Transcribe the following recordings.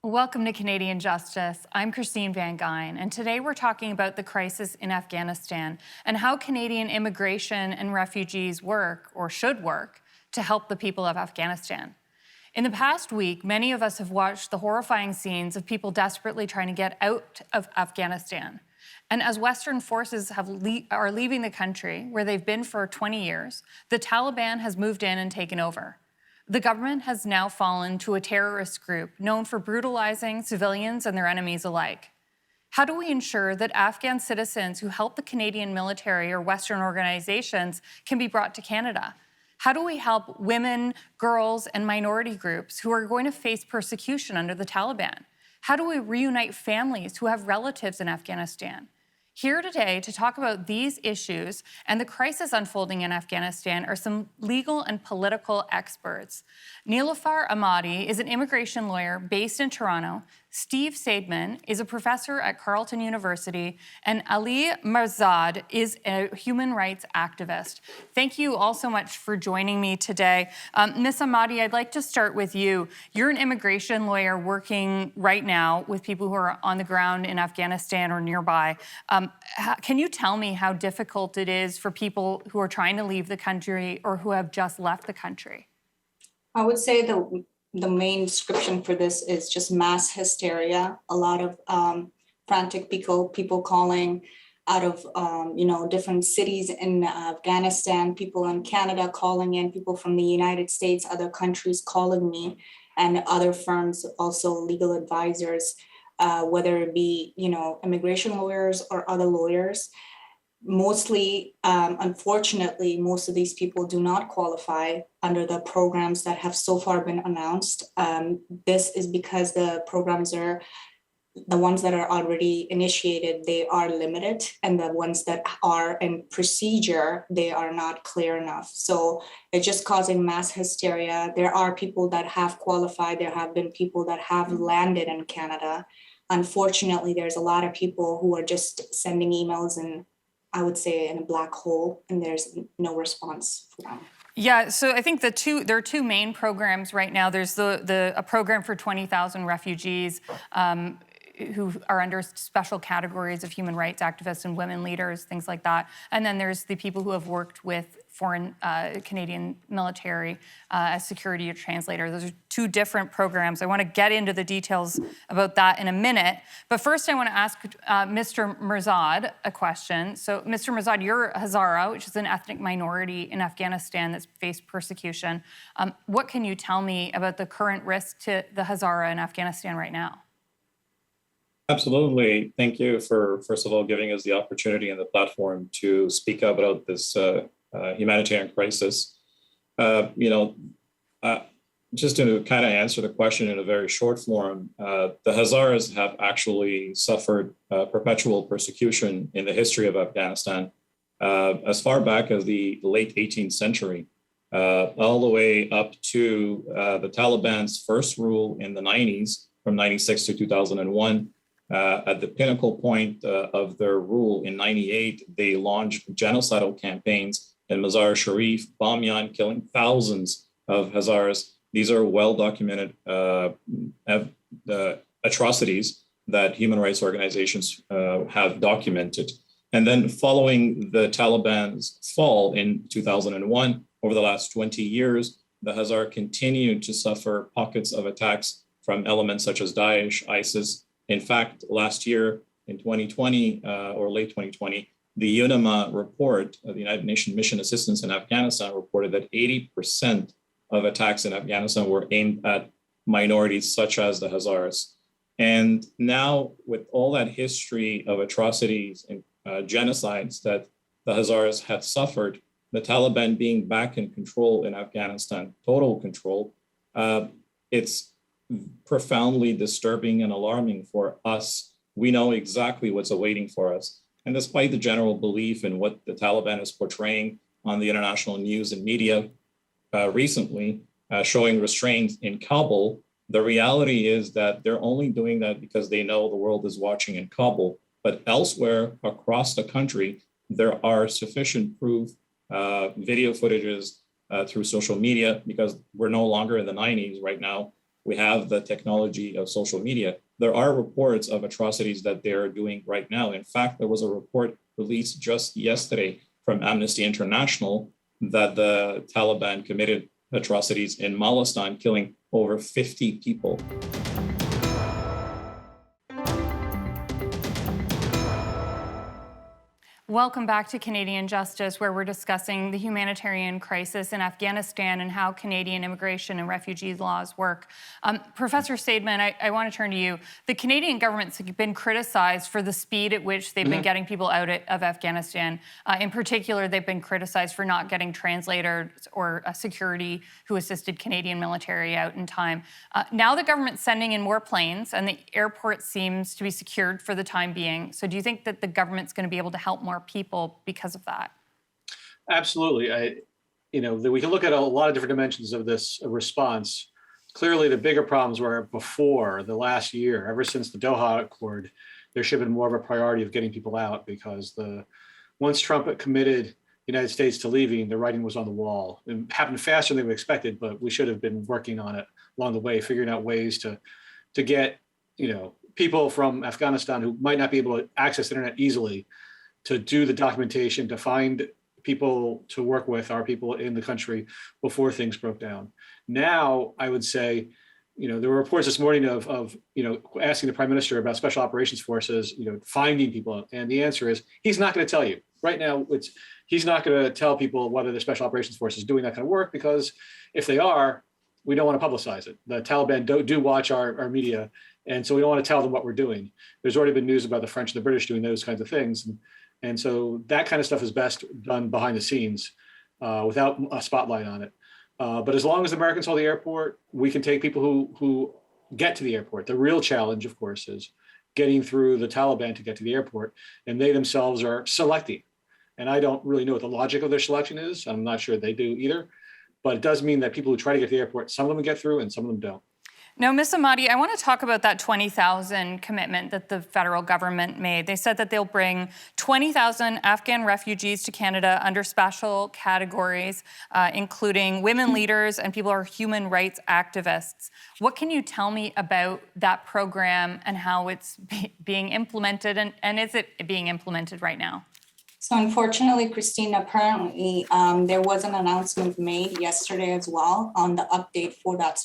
Welcome to Canadian Justice. I'm Christine Van Gyn, and today we're talking about the crisis in Afghanistan and how Canadian immigration and refugees work, or should work, to help the people of Afghanistan. In the past week, many of us have watched the horrifying scenes of people desperately trying to get out of Afghanistan. And as Western forces are leaving the country, where they've been for 20 years, the Taliban has moved in and taken over. The government has now fallen to a terrorist group known for brutalizing civilians and their enemies alike. How do we ensure that Afghan citizens who help the Canadian military or Western organizations can be brought to Canada? How do we help women, girls, and minority groups who are going to face persecution under the Taliban? How do we reunite families who have relatives in Afghanistan? Here today to talk about these issues and the crisis unfolding in Afghanistan are some legal and political experts. Nilofar Ahmadi is an immigration lawyer based in Toronto. Steve Seidman is a professor at Carleton University, and Ali Marzad is a human rights activist. Thank you all so much for joining me today. Ms. Ahmadi, I'd like to start with you. You're an immigration lawyer working right now with people who are on the ground in Afghanistan or nearby. Can you tell me how difficult it is for people who are trying to leave the country or who have just left the country? I would say the main description for this is just mass hysteria. A lot of frantic people calling out of different cities in Afghanistan, people in Canada calling in, people from the United States, other countries calling me, and other firms, also legal advisors, whether it be immigration lawyers or other lawyers. Mostly, unfortunately, most of these people do not qualify under the programs that have so far been announced. This is because the programs are, the ones that are already initiated, they are limited, and the ones that are in procedure, they are not clear enough. So it's just causing mass hysteria. There are people that have qualified. There have been people that have landed in Canada. Unfortunately, there's a lot of people who are just sending emails and I would say in a black hole, and there's no response for them. Yeah, so I think there are two main programs right now. There's a program for 20,000 refugees who are under special categories of human rights activists and women leaders, things like that. And then there's the people who have worked with foreign Canadian military as security translator. Those are two different programs. I want to get into the details about that in a minute. But first, I want to ask Mr. Mirzad a question. So, Mr. Mirzad, you're Hazara, which is an ethnic minority in Afghanistan that's faced persecution. What can you tell me about the current risk to the Hazara in Afghanistan right now? Absolutely. Thank you for, first of all, giving us the opportunity and the platform to speak about this humanitarian crisis. Just to kind of answer the question in a very short form, the Hazaras have actually suffered perpetual persecution in the history of Afghanistan as far back as the late 18th century, all the way up to the Taliban's first rule in the 90s, from 96 to 2001. At the pinnacle point of their rule in 98, they launched genocidal campaigns in Mazar-e-Sharif, Bamyan, killing thousands of Hazaras. These are well-documented atrocities that human rights organizations have documented. And then following the Taliban's fall in 2001, over the last 20 years, the Hazara continued to suffer pockets of attacks from elements such as Daesh, ISIS. In fact, last year in 2020 or late 2020, the UNAMA report, the United Nations Mission Assistance in Afghanistan, reported that 80% of attacks in Afghanistan were aimed at minorities such as the Hazaras. And now with all that history of atrocities and genocides that the Hazaras had suffered, the Taliban being back in control in Afghanistan, total control, it's profoundly disturbing and alarming for us. We know exactly what's awaiting for us. And despite the general belief in what the Taliban is portraying on the international news and media recently, showing restraint in Kabul, the reality is that they're only doing that because they know the world is watching in Kabul. But elsewhere across the country, there are sufficient proof, video footages through social media, because we're no longer in the 90s right now. We have the technology of social media. There are reports of atrocities that they're doing right now. In fact, there was a report released just yesterday from Amnesty International that the Taliban committed atrocities in Malistan, killing over 50 people. Welcome back to Canadian Justice, where we're discussing the humanitarian crisis in Afghanistan and how Canadian immigration and refugee laws work. Professor Seidman, I want to turn to you. The Canadian government's been criticized for the speed at which they've been getting people out of Afghanistan. In particular, they've been criticized for not getting translators or security who assisted Canadian military out in time. Now the government's sending in more planes, and the airport seems to be secured for the time being. So do you think that the government's going to be able to help more people because of that? Absolutely. We can look at a lot of different dimensions of this response. Clearly, the bigger problems were before the last year. Ever since the Doha Accord, there should have been more of a priority of getting people out, because once Trump committed the United States to leaving, the writing was on the wall. It happened faster than we expected, but we should have been working on it along the way, figuring out ways to get people from Afghanistan who might not be able to access the internet easily to do the documentation, to find people to work with, our people in the country, before things broke down. Now, I would say, there were reports this morning of asking the Prime Minister about Special Operations Forces, finding people. And the answer is, he's not going to tell you. Right now, he's not going to tell people whether the Special Operations Force is doing that kind of work, because if they are, we don't want to publicize it. The Taliban do watch our media, and so we don't want to tell them what we're doing. There's already been news about the French and the British doing those kinds of things. And so that kind of stuff is best done behind the scenes without a spotlight on it. But as long as Americans hold the airport, we can take people who get to the airport. The real challenge, of course, is getting through the Taliban to get to the airport. And they themselves are selecting. And I don't really know what the logic of their selection is. I'm not sure they do either. But it does mean that people who try to get to the airport, some of them get through and some of them don't. Now, Ms. Ahmadi, I want to talk about that 20,000 commitment that the federal government made. They said that they'll bring 20,000 Afghan refugees to Canada under special categories, including women leaders and people who are human rights activists. What can you tell me about that program and how it's being implemented, and is it being implemented right now? So unfortunately, Christine, apparently there was an announcement made yesterday as well on the update for that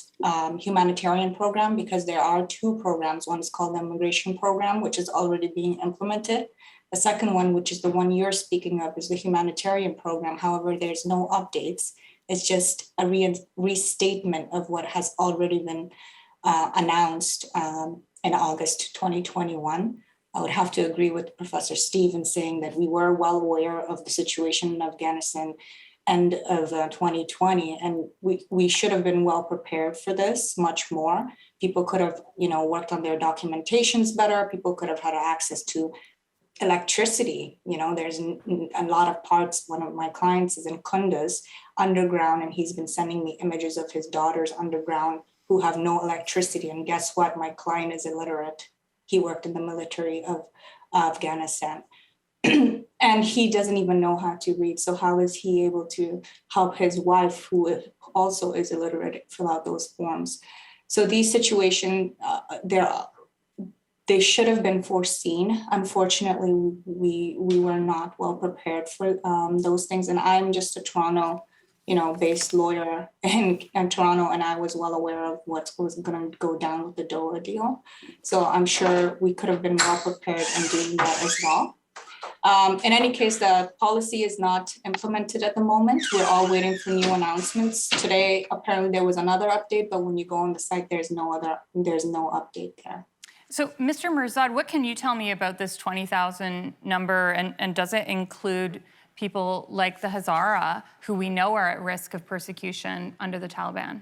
humanitarian program, because there are two programs. One is called the Immigration Program, which is already being implemented. The second one, which is the one you're speaking of, is the Humanitarian Program. However, there's no updates. It's just a restatement of what has already been announced in August 2021. I would have to agree with Professor Steve in saying that we were well aware of the situation in Afghanistan end of 2020, and we should have been well prepared for this much more. People could have, worked on their documentations better. People could have had access to electricity. There's a lot of parts. One of my clients is in Kunduz underground, and he's been sending me images of his daughters underground who have no electricity. And guess what? My client is illiterate. He worked in the military of Afghanistan, and he doesn't even know how to read. So how is he able to help his wife, who also is illiterate, fill out those forms? So these situations, they should have been foreseen. Unfortunately, we were not well prepared for those things. And I'm just a Toronto based lawyer in Toronto, and I was well aware of what was going to go down with the Doha deal. So I'm sure we could have been well prepared in doing that as well. In any case, the policy is not implemented at the moment. We're all waiting for new announcements. Today, apparently there was another update, but when you go on the site, there's no update there. So, Mr. Mirzad, what can you tell me about this 20,000 number, and does it include people like the Hazara, who we know are at risk of persecution under the Taliban?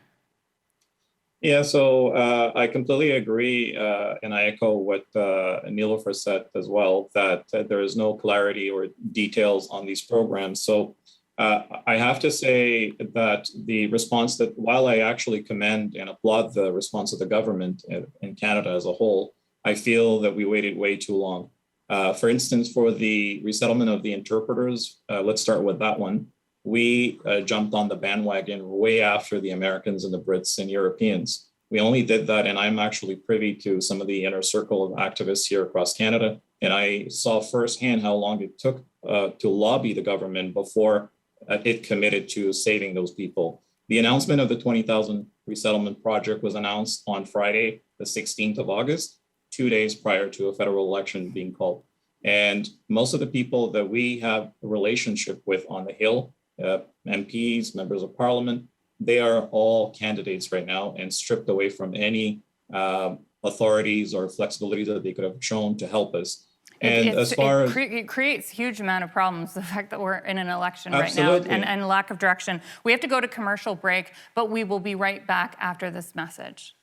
Yeah, so I completely agree, and I echo what Nilofer said as well, that there is no clarity or details on these programs. So I have to say that the response that, while I actually commend and applaud the response of the government in Canada as a whole, I feel that we waited way too long. For instance, for the resettlement of the interpreters, let's start with that one. We jumped on the bandwagon way after the Americans and the Brits and Europeans. We only did that, and I'm actually privy to some of the inner circle of activists here across Canada, and I saw firsthand how long it took to lobby the government before it committed to saving those people. The announcement of the 20,000 resettlement project was announced on Friday, the 16th of August, 2 days prior to a federal election being called. And most of the people that we have a relationship with on the Hill, MPs, members of parliament, they are all candidates right now and stripped away from any authorities or flexibility that they could have shown to help us. And it creates a huge amount of problems, the fact that we're in an election right now and lack of direction. We have to go to commercial break, but we will be right back after this message.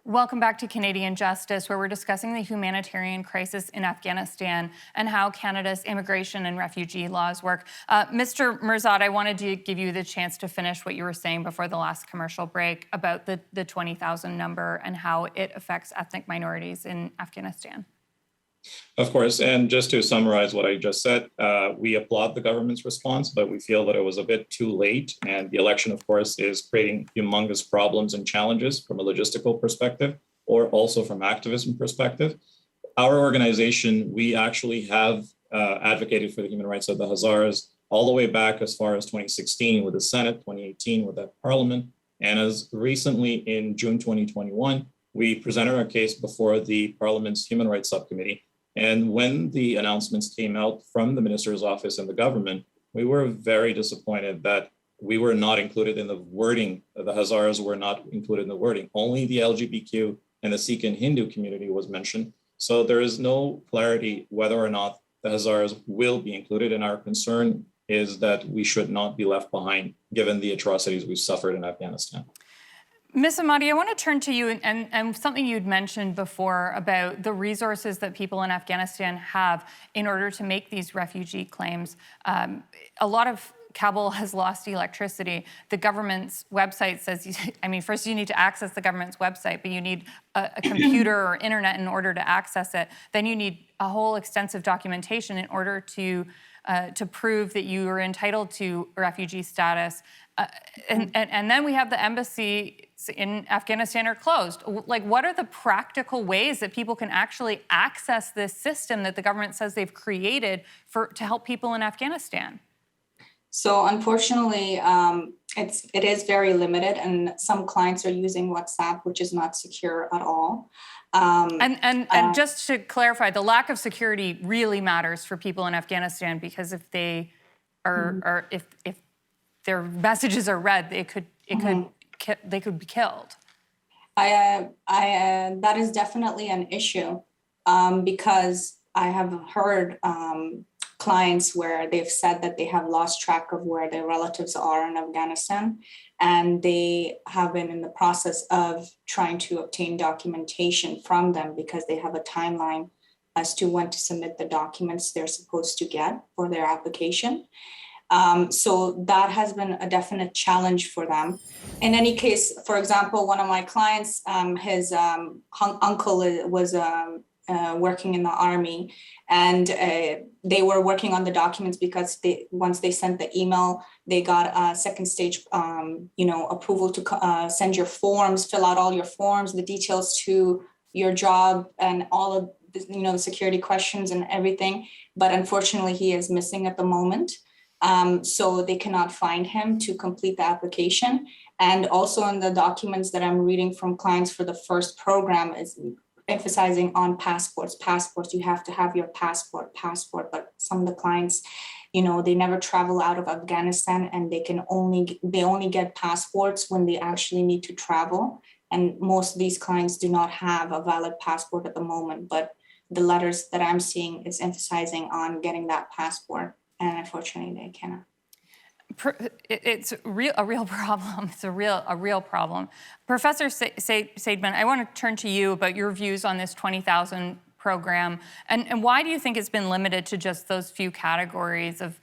Welcome back to Canadian Justice, where we're discussing the humanitarian crisis in Afghanistan and how Canada's immigration and refugee laws work. Mr. Mirzad, I wanted to give you the chance to finish what you were saying before the last commercial break about the 20,000 number and how it affects ethnic minorities in Afghanistan. Of course, and just to summarize what I just said, we applaud the government's response, but we feel that it was a bit too late. And the election, of course, is creating humongous problems and challenges from a logistical perspective, or also from activism perspective. Our organization, we actually have advocated for the human rights of the Hazaras all the way back as far as 2016 with the Senate, 2018 with the Parliament, and as recently in June 2021, we presented our case before the Parliament's Human Rights Subcommittee. And when the announcements came out from the minister's office and the government, we were very disappointed that we were not included in the wording. The Hazaras were not included in the wording. Only the LGBTQ and the Sikh and Hindu community was mentioned. So there is no clarity whether or not the Hazaras will be included. And our concern is that we should not be left behind, given the atrocities we've suffered in Afghanistan. Ms. Ahmadi, I want to turn to you and something you'd mentioned before about the resources that people in Afghanistan have in order to make these refugee claims. A lot of Kabul has lost electricity. The government's website says, first you need to access the government's website, but you need a computer or internet in order to access it. Then you need a whole extensive documentation in order to prove that you are entitled to refugee status. And then we have the embassy in Afghanistan are closed. Like, what are the practical ways that people can actually access this system that the government says they've created to help people in Afghanistan? So unfortunately, it is very limited, and some clients are using WhatsApp, which is not secure at all. And just to clarify, the lack of security really matters for people in Afghanistan, because if they are, if their messages are read, they could be killed. That is definitely an issue, because I have heard clients where they've said that they have lost track of where their relatives are in Afghanistan, and they have been in the process of trying to obtain documentation from them because they have a timeline as to when to submit the documents they're supposed to get for their application. So that has been a definite challenge for them. In any case, for example, one of my clients, his uncle was working in the army, and they were working on the documents because once they sent the email, they got a second stage, approval to send your forms, fill out all your forms, the details to your job, and all of the security questions and everything. But unfortunately, he is missing at the moment. So they cannot find him to complete the application. And also in the documents that I'm reading from clients for the first program is emphasizing on passports. You have to have your passport. But some of the clients, they never travel out of Afghanistan, and they only get passports when they actually need to travel. And most of these clients do not have a valid passport at the moment, but the letters that I'm seeing is emphasizing on getting that passport. And unfortunately, they cannot. It's a real problem. It's a real problem. Professor Seidman, I want to turn to you about your views on this 20,000 program, and why do you think it's been limited to just those few categories of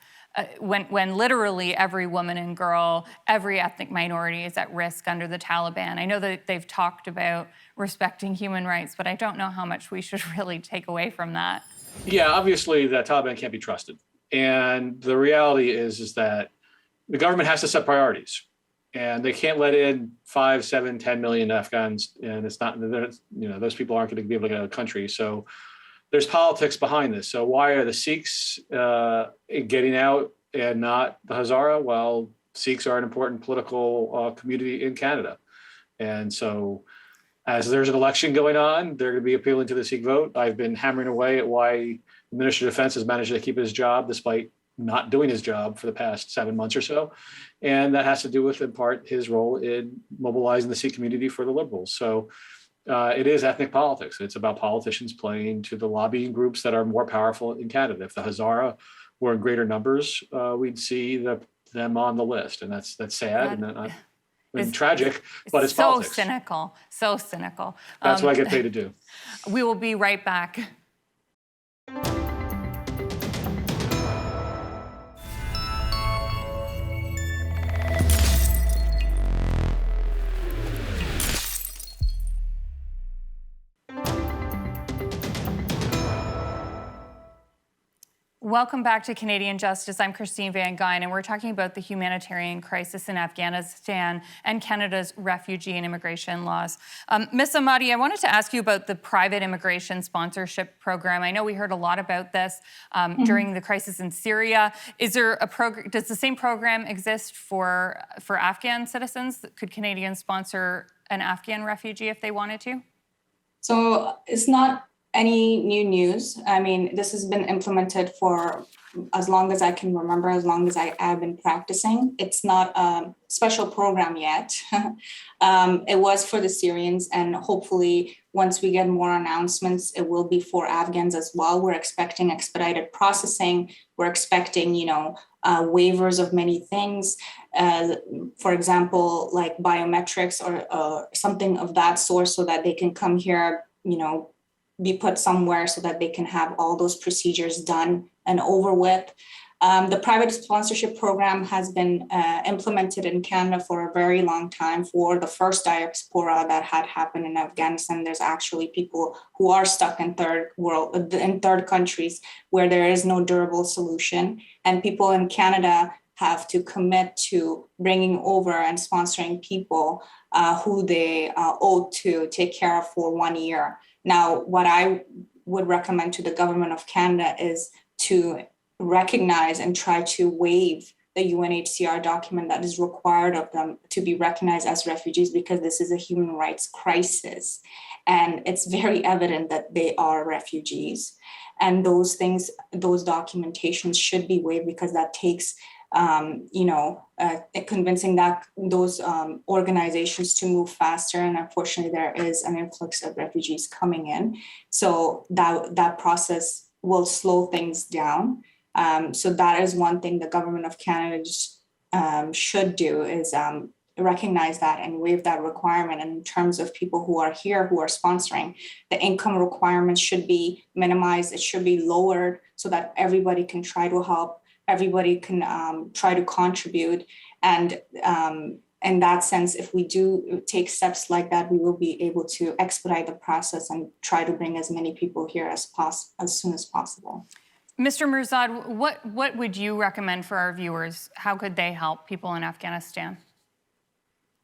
when literally every woman and girl, every ethnic minority is at risk under the Taliban. I know that they've talked about respecting human rights, but I don't know how much we should really take away from that. Yeah, obviously the Taliban can't be trusted. And the reality is that the government has to set priorities, and they can't let in 5, 7, 10 million Afghans. And it's not, those people aren't going to be able to get out of the country. So there's politics behind this. So why are the Sikhs getting out and not the Hazara? Well, Sikhs are an important political community in Canada. And so as there's an election going on, they're going to be appealing to the Sikh vote. I've been hammering away at why the Minister of Defense has managed to keep his job despite not doing his job for the past 7 months or so. And that has to do with, in part, his role in mobilizing the Sikh community for the Liberals. So it is ethnic politics. It's about politicians playing to the lobbying groups that are more powerful in Canada. If the Hazara were in greater numbers, we'd see them on the list. And that's sad and tragic, but it's so politics. So cynical. That's what I get paid to do. We will be right back. Welcome back to Canadian Justice. I'm Christine Van Geyn, and we're talking about the humanitarian crisis in Afghanistan and Canada's refugee and immigration laws. Ms. Ahmadi, I wanted to ask you about the private immigration sponsorship program. I know we heard a lot about this during the crisis in Syria. Is there a program? Does the same program exist for Afghan citizens? Could Canadians sponsor an Afghan refugee if they wanted to? So it's not any new news. I mean, this has been implemented for as long as I can remember, as long as I have been practicing. It's not a special program yet. It was for the Syrians, and hopefully once we get more announcements, it will be for Afghans as well. We're expecting expedited processing. We're expecting, waivers of many things. For example, like biometrics or something of that sort, so that they can come here, be put somewhere so that they can have all those procedures done and over with. The private sponsorship program has been implemented in Canada for a very long time. For the first diaspora that had happened in Afghanistan, there's actually people who are stuck in third countries where there is no durable solution. And people in Canada have to commit to bringing over and sponsoring people who they owe to take care of for 1 year. Now, what I would recommend to the government of Canada is to recognize and try to waive the UNHCR document that is required of them to be recognized as refugees, because this is a human rights crisis. And it's very evident that they are refugees. And those things, those documentations should be waived, because that takes convincing that those organizations to move faster. And unfortunately, there is an influx of refugees coming in. So that process will slow things down. So that is one thing the government of Canada should do, is recognize that and waive that requirement. And in terms of people who are here, who are sponsoring, the income requirements should be minimized. It should be lowered so that everybody can try to help. Everybody can try to contribute. And in that sense, if we do take steps like that, we will be able to expedite the process and try to bring as many people here as soon as possible. Mr. Mirzad, what would you recommend for our viewers? How could they help people in Afghanistan?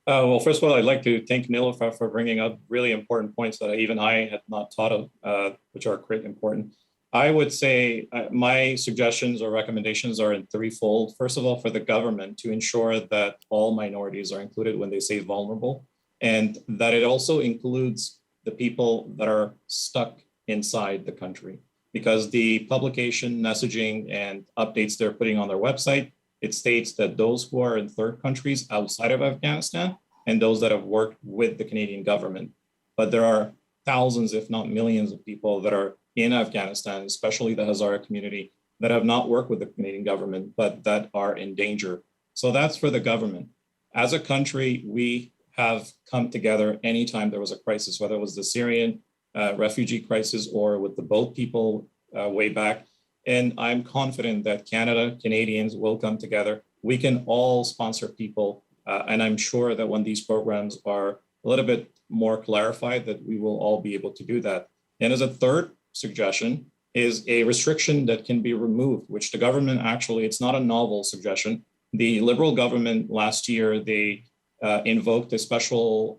Well, first of all, I'd like to thank Niloufar for bringing up really important points that even I had not thought of, which are quite important. I would say my suggestions or recommendations are in threefold. First of all, for the government to ensure that all minorities are included when they say vulnerable, and that it also includes the people that are stuck inside the country. Because the publication, messaging, and updates they're putting on their website, it states that those who are in third countries outside of Afghanistan and those that have worked with the Canadian government. But there are thousands, if not millions, of people that are in Afghanistan, especially the Hazara community, that have not worked with the Canadian government, but that are in danger. So that's for the government. As a country, we have come together anytime there was a crisis, whether it was the Syrian refugee crisis or with the boat people way back. And I'm confident that Canada, Canadians will come together. We can all sponsor people. And I'm sure that when these programs are a little bit more clarified, that we will all be able to do that. And as a third suggestion is a restriction that can be removed, which the government actually, it's not a novel suggestion. The Liberal government last year, they invoked a special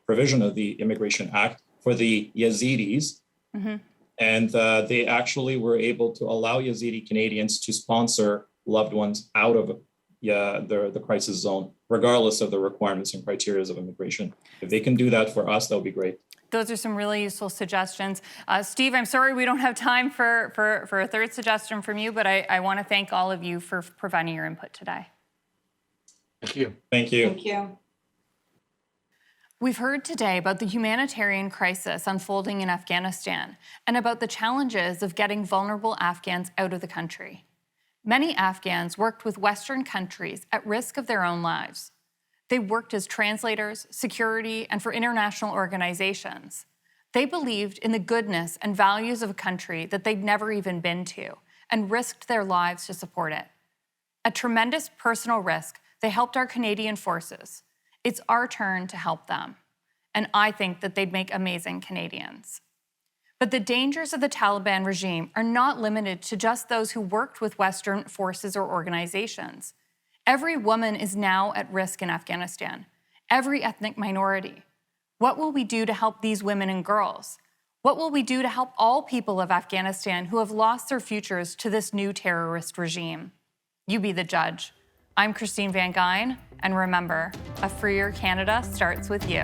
provision of the Immigration Act for the Yazidis. Mm-hmm. And they actually were able to allow Yazidi Canadians to sponsor loved ones out of the crisis zone, regardless of the requirements and criteria of immigration. If they can do that for us, that would be great. Those are some really useful suggestions. Steve, I'm sorry we don't have time for a third suggestion from you, but I want to thank all of you for providing your input today. Thank you. Thank you. Thank you. We've heard today about the humanitarian crisis unfolding in Afghanistan and about the challenges of getting vulnerable Afghans out of the country. Many Afghans worked with Western countries at risk of their own lives. They worked as translators, security, and for international organizations. They believed in the goodness and values of a country that they'd never even been to and risked their lives to support it. At tremendous personal risk, they helped our Canadian forces. It's our turn to help them. And I think that they'd make amazing Canadians. But the dangers of the Taliban regime are not limited to just those who worked with Western forces or organizations. Every woman is now at risk in Afghanistan. Every ethnic minority. What will we do to help these women and girls? What will we do to help all people of Afghanistan who have lost their futures to this new terrorist regime? You be the judge. I'm Christine Van Gyn, and remember, a freer Canada starts with you.